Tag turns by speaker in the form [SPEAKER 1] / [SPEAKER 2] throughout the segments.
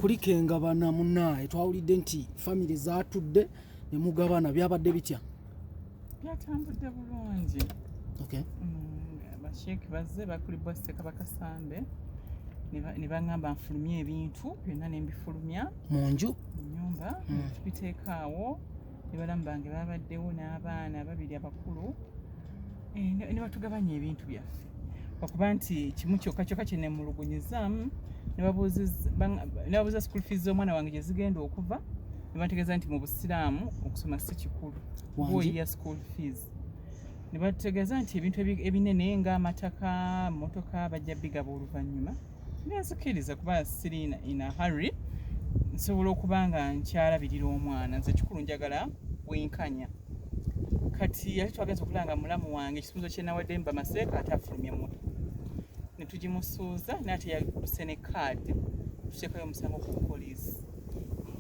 [SPEAKER 1] kulikengabana munnaye twawulidde nti famire zaatudde ne mugabana byabadde bitya?
[SPEAKER 2] Byatambudde bulungi.
[SPEAKER 1] Okay.
[SPEAKER 2] Basheeki bazze bakulibwa Ssekabaka Sambe ne baŋŋamba nfulumye ebintu byonna ne mbifulumya
[SPEAKER 1] mu nju
[SPEAKER 2] mu nnyumba tubiteeka awo ne balamu bange babaddewo n'abaana babiri abakulu ne batugabanya ebintu byaffe okuba nti kimu kyokka kye nemulugunyizaamu ne babuuza school fees z'omwana wange gye zigenda okuva ne bategeeza nti mu busiraamu okusoma si kikulu bwoyiya school fees ne bategeeza nti ebintu ebinene ng'amataka motoka bajja bigaba oluvannyuma nenzikiriza kuba siri in a hurry nsobola okuba nga nkyalabirira omwana nze kikulu njagala bwenkanya kati yali twagenza okulanga mulamu wange ekisumbuzo kye nawadde mba Maseeka ate afulumye moto ne tugimusuuza n'ate yaluse ne kaadi tuteekayo omusango ku poliisi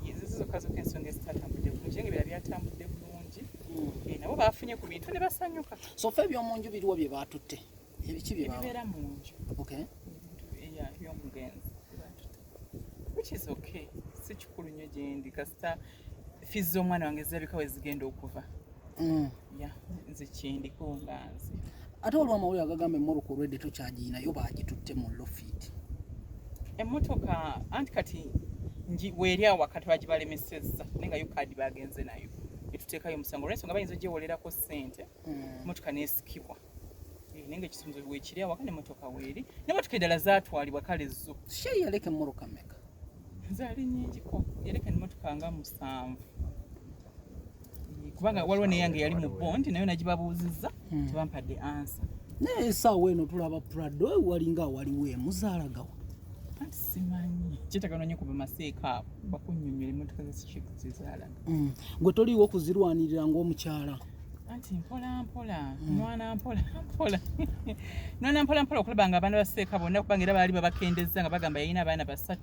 [SPEAKER 2] ezo zokka zokka ensonga ezitaatambudde bulungi naye ebirala byatambudde bulungi nabo baafunye ku bintu ne basanyuka.
[SPEAKER 1] So ffe eby'omunju biriwo bye baatutte ebiki bye
[SPEAKER 2] bibeera mu nju by'omugenzi which is okay si kikulu nnyo gye ndi kasita fees z'omwana wange zirabika we zigenda okuva nze kyendiko nga nze
[SPEAKER 1] ate olwo amawulire agagamba emmoroka olwedde tokyagiyinayo baagitutte mu lofiti
[SPEAKER 2] emmotoka anti kati weeri awo wakati bagibalemesezza naye nga yo kaadi bagenze nayo netuteekayo omusango olw'ensonga bayinza ogyewolerako ssente emmotoka neesikibwa naye nga ekisumbuzo weekiri awo wakati emmotoka weeri n'emmotoka endala zaatwalibwa kale zo
[SPEAKER 1] Sheikh yaleka emmoroka mmeka?
[SPEAKER 2] zaali nnyingiko yaleka emmotoka nga 7 kubanga waliwo neyange yali mu bondi nayo nagibabuuzizza tebampadde ansa
[SPEAKER 1] naye essaawa eno tulaba Prado walinga waliwo emuzaalaga
[SPEAKER 2] anti simanyi kyetagano nnyo kuba Maseeka abo bakunnyonnyola emmotoka zezaalaga
[SPEAKER 1] gwe toliiwo okuzirwanirira ng'omukyala
[SPEAKER 2] anti mpolampola nwana mpola okulaba nga abaana ba Seeka bonna kubanga era baali babakendezza nga bagamba yalina abaana 3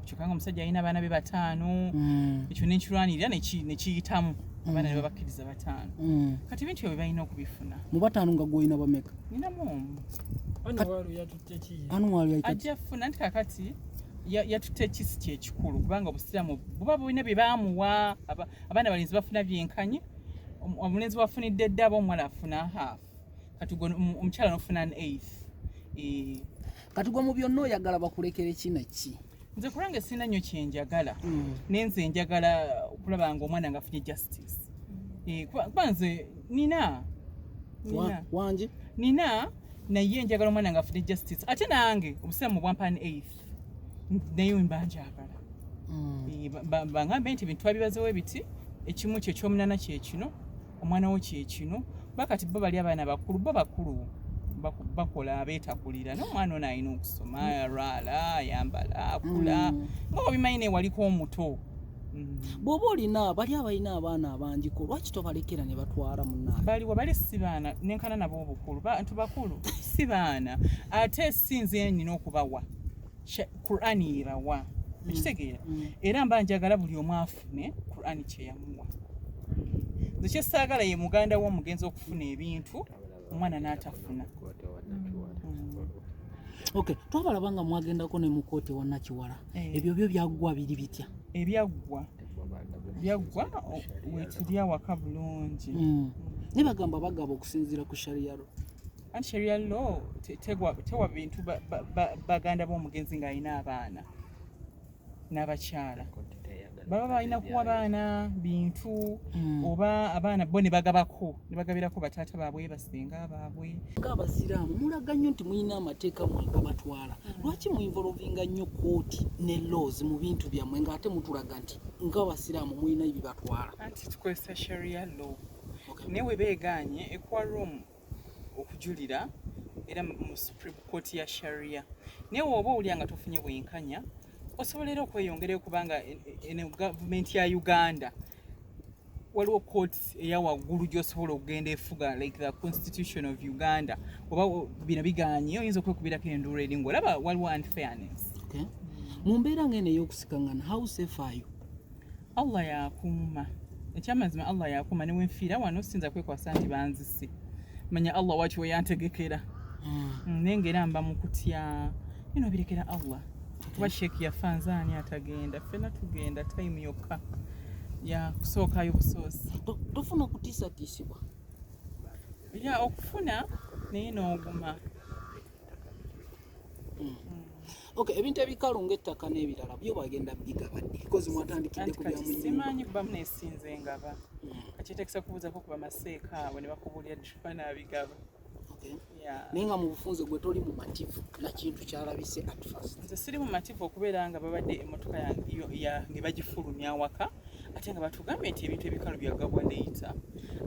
[SPEAKER 2] kyokka nga omusajja alina abaana be 5 ekyo nenkirwanirira nekiyitamu abaana ne babakkiriza 5 kati ebintu ebyo balina okubifuna
[SPEAKER 1] mu 5 nga gwolina bameka?
[SPEAKER 2] ninamu omu
[SPEAKER 1] Anwali
[SPEAKER 2] ajja funa nti kakati yatutte ekisi kyekikulu kubanga obusiraamu buba bulina bye baamuwa abaana balinzi bafuna byenkanyi omulenzi wafunidde ddaba omuwala afuna half kati omukyala nofuna 1/8
[SPEAKER 1] kati gwe mu byonna oyagala bakulekere kinaki?
[SPEAKER 2] nze kulanga sirina nnyo kyenjagala nenze njagala okulaba nga omwana ngaafunye justice kuba nze nina
[SPEAKER 1] wangi
[SPEAKER 2] naye njagala omwana ngaafunye justice ate nange obusiraamu bwampa 1/8 naye mba njagala baŋŋambe nti bintu twabibazewo ebiti ekimu kye ekyomunana kyekino omwana wo kyekino bakati bo bali abaana bakulu bo bakulu bakola abeetakulira n'omwana ono alina okusoma alwala ayambala akula nga obimanyi ne waliko omuto
[SPEAKER 1] bw'oba olina bali abalina abaana abangiko lwaki tobalekera ne batwala munnaabwe?
[SPEAKER 2] baliwo bali si baana nenkana nabo obukulu bantu bakulu si baana ate si nze nina okubawa Qur'ani yebawa ekitegeera era mba njagala buli omu afune Qur'ani kye yamuwa nze kyessaagala ye muganda w'omugenzi okufuna ebintu omwana n'atafuna.
[SPEAKER 1] Okay, twabalaba nga mwagendako ne mu kkooti wa Nakiwala ebyo byo byaggwa biri bitya?
[SPEAKER 2] Ebyaggwa wetuli awaka bulungi
[SPEAKER 1] ne bagamba bagaba okusinziira ku sharia law
[SPEAKER 2] anti sharia law tewa bintu baganda b'omugenzi ng'alina abaana n'abakyala baba balina kuwa baana bintu oba abaana bo ne bagabirako bataata baabwe basenga baabwe
[SPEAKER 1] ng'abasiraamu mulaga nnyo nti mulina amateeka mwagabatwala lwaki muinvolvinga nnyo kooti ne laws mu bintu byammwe ng'ate mutulaga nti ng'abasiraamu mulina ebibatwala?
[SPEAKER 2] anti tukozesa sharia law naye we beeganye equalroom okujulira era mu Supreme Court ya sharia naye woba owulira nga tofunye bwenkanya osobolera okweyongerayo kubanga gavumenti ya Uganda waliwo court eya waggulu gy'osobola okugenda efuga like the Constitution of Uganda oba bino biganye oyinza okwekubirako enduulu eri ng'olaba waliwo unfairness.
[SPEAKER 1] Mu mbeera ng'eno ey'okusikangana how safe are you?
[SPEAKER 2] Allah yakuuma ekyamazima Allah yakuuma newenfiira wano sinza kwekwasa nti banzise manya Allah waki we yantegekera naye ng'era mba mu kutya bino birekera Allah kuba Sheikh yafanza ani atagenda ffena tugenda time yokka ya kusookayo busoosi
[SPEAKER 1] tofuna kutiisatiisibwa
[SPEAKER 2] ya okufuna naye n'oguma.
[SPEAKER 1] Okay, ebintu ebikalu ng'ettaka n'ebirala byo bagenda bigabadde because mwatandikidde ku bya munyumba.
[SPEAKER 2] Simanyi kuba muneesinze ngaba kakyetekesa kubuuzako kuba maseeka abo ne bakubulya dduka n'abigaba.
[SPEAKER 1] Naye nga mu bufunze gwe toli mumativu na kintu kyalabise at first.
[SPEAKER 2] Nze siri mumativu okubeera nga babadde emmotoka yange bagifulumya awaka ate nga batugambye nti ebintu ebikalu byagabwa leeta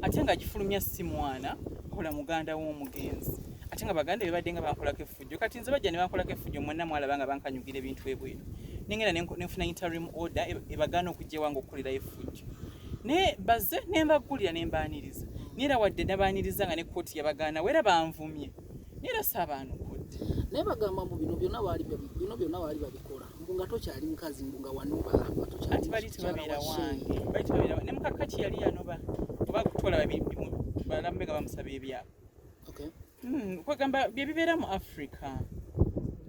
[SPEAKER 2] ate nga gifulumya si mwana kola muganda w'omugenzi ate nga baganda bebadde nga bankolako effujjo kati nze bajja ne bankolako effujjo mwenna mwalaba nga bankanyugira ebintu ebweru nengenda nenfuna interim order ebagaana okujja ewange okukolerayo effujjo naye bazze ne mbagulira ne mbaaniriza neera wadde nabaaniriza nga ne kkooti yabagaana wera banvumye neera saabaanukudde
[SPEAKER 1] naye bagamba mbu bino byonna baali babikola mbu nga tokyali mukazi mbu nga wanoba
[SPEAKER 2] ati bali tebabeera wange ne mukakati yali yanoba oba kutwala balamume nga bamusaba ebyabo kwegamba bye bibeera mu Africa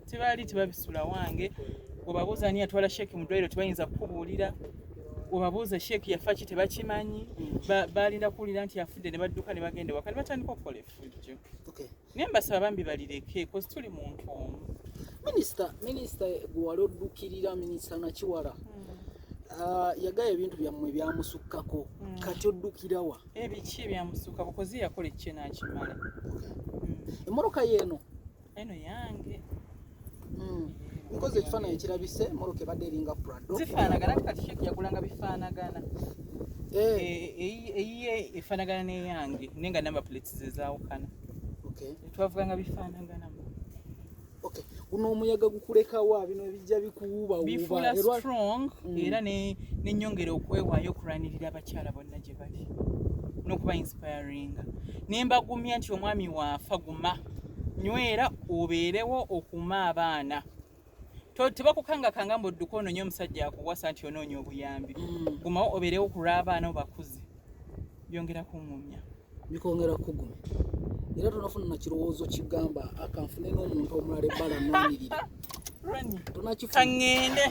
[SPEAKER 2] tebaali tebabisula wange webabuuza ani yatwala Sheikh mu ddwaliro tebayinza kukubuulira webabuuza Sheikh yafa ki tebakimanyi balinda kuwulira nti afudde ne badduka ne bagenda waka ne batandika okukola effujjo naye mbasaba bambi balireke kozi tuli muntu omu.
[SPEAKER 1] Minisita gwe wali oddukirira Minisita Nakiwala yagaya ebintu byammwe byamusukkako kati oddukira wa
[SPEAKER 2] ebiki ebyamusukkako kozi yakola ekye nakimala
[SPEAKER 1] emmoroka yeeno
[SPEAKER 2] eno yange
[SPEAKER 1] because ekifaananyi kirabise emmoroka ebadde eringa Prado
[SPEAKER 2] zifaanagana kati Sheikh yagulanga bifaanagana eyiye efaanagana n'eyange naye nga number plates ze zaawukana twavuganga bifaanagana
[SPEAKER 1] guno omuyaga gukulekawa bino ebijja bikuwuubawuuba
[SPEAKER 2] bifuula strong era n'ennyongera okwewaayo okulwanirira abakyala bonna gye bali n'okuba inspiringa ne mbagumya nti omwami waafa guma nywera obeerewo okuuma abaana tebakukangakanga mbu odduka onoonya omusajja akuwasa nti onoonya obuyambi gumawo obeerewo okulwa abaana obakuze byongera kuŋŋumya
[SPEAKER 1] bikongera kuguma era tonafuna na kirowoozo kigamba akanfune n'omuntu omulala ebbala nnoonirira
[SPEAKER 2] kaŋŋende